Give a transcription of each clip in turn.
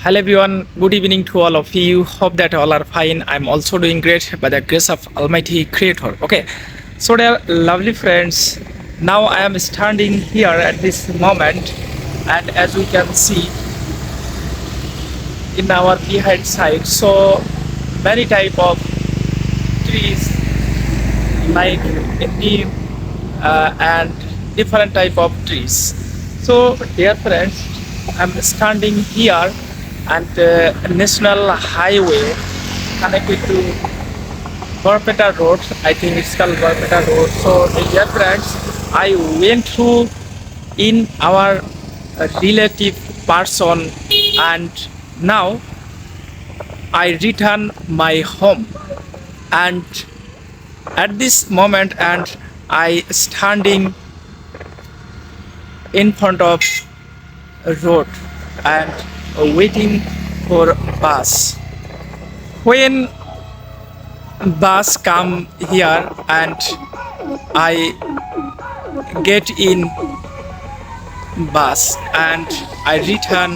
Hello everyone, good evening to all of you. Hope that all are fine. I'm also doing great by the grace of Almighty Creator. Okay, so dear lovely friends, now I am standing here at this moment, and as you can see in our behind side, so many type of trees like neem and different type of trees. So dear friends, I'm standing here and national highway connected to Barpeta Road. I think it's called Barpeta Road. So dear friends, I went through in our relative person, and now I return my home, and at this moment and I standing in front of a road and waiting for bus. When bus come here and I get in bus and I return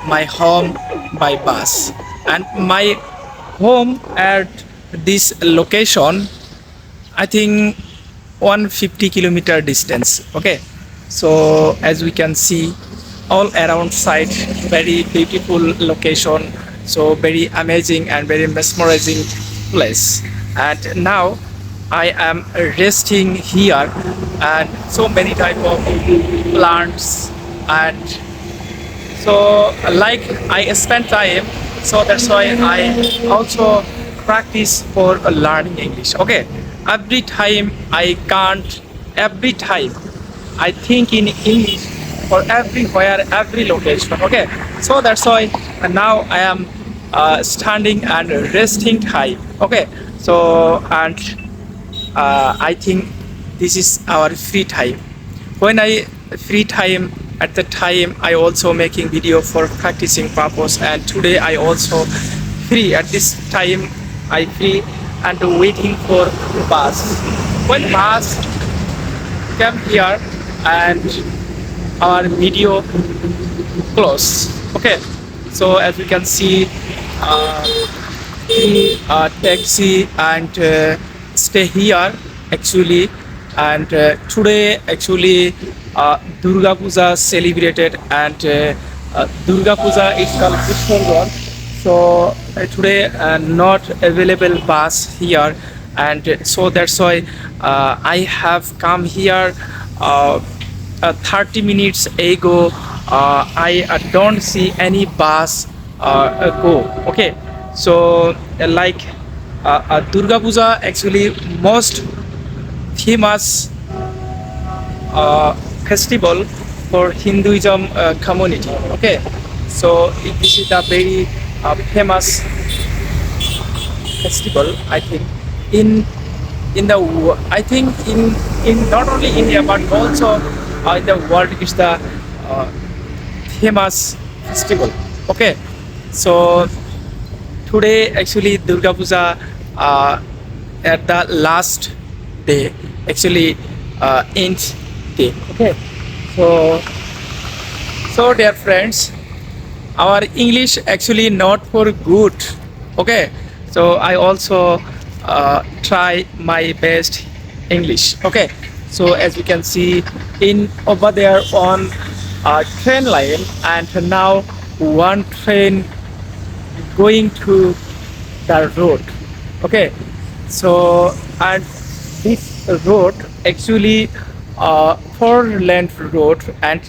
my home by bus, and my home at this location, I think 150-kilometer distance. Okay, so as we can see all around site, very beautiful location, so very amazing and very mesmerizing place. And now I am resting here, and so many type of plants, and so like I spend time, so that's why I also practice for learning English. Okay, every time I can't, every time I think in English for everywhere, every location. Okay, so that's why now I am standing and resting time. Okay, so and I think this is our free time. When I free time, at the time I also making video for practicing purpose, and today I also free at this time. I free and waiting for bus. When bus come here and our video close. Okay, so as we can see taxi and stay here actually, and today actually Durga Puja celebrated, and Durga Puja is called Vishargon. So today not available bus here, and so that's why I have come here 30 minutes ago. I don't see any bus go. Okay, so like Durga Puja actually most famous festival for Hinduism community. Okay, so this is a very famous festival. I think in the I think in not only India but also in the world, it's the famous festival. Okay, so today actually Durga Puja at the last day, actually end day. Okay, so dear friends, our English actually not for good. Okay, so I also try my best English. Okay, so as we can see in over there on train line, and now one train going to the road. Okay, so and this road actually four lane road, and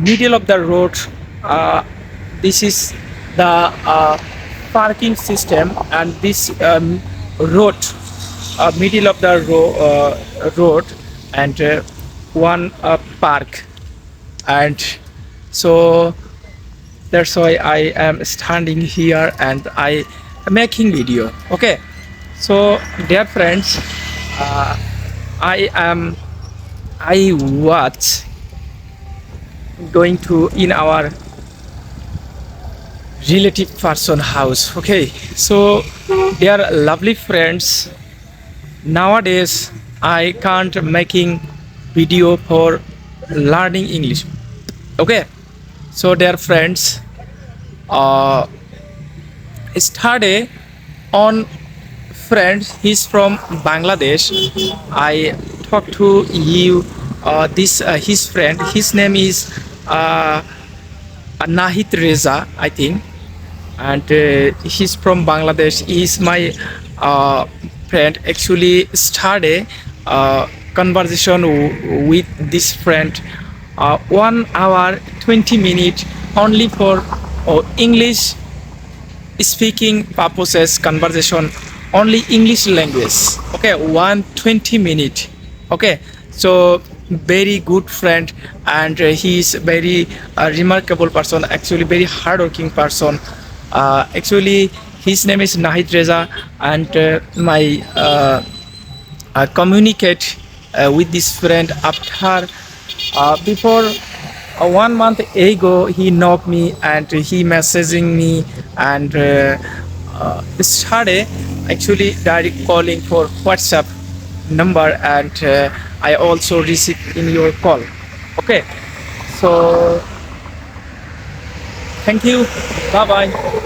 middle of the road, this is the parking system, and this road middle of the road, and one park, and so that's why I am standing here and I making video. Okay, so dear friends, I was going to in our relative person house. Okay, so dear lovely friends, nowadays I can't making video for learning English. Okay, so dear friends, uh, started on friend. He's from Bangladesh. I talked to you. This his friend. His name is uh, Nahid Reza, I think, and he's from Bangladesh. He's my friend. Actually, started conversation with this friend 1 hour 20 minutes only for English speaking purposes conversation, only English language. Okay, 120 minute. Okay, so very good friend, and he is very remarkable person, actually very hardworking person. Actually his name is Nahid Reza, and my communicate with this friend after before 1 month ago. He knocked me and he messaging me, and started actually direct calling for WhatsApp number, and I also received in your call. Okay, so thank you, bye bye.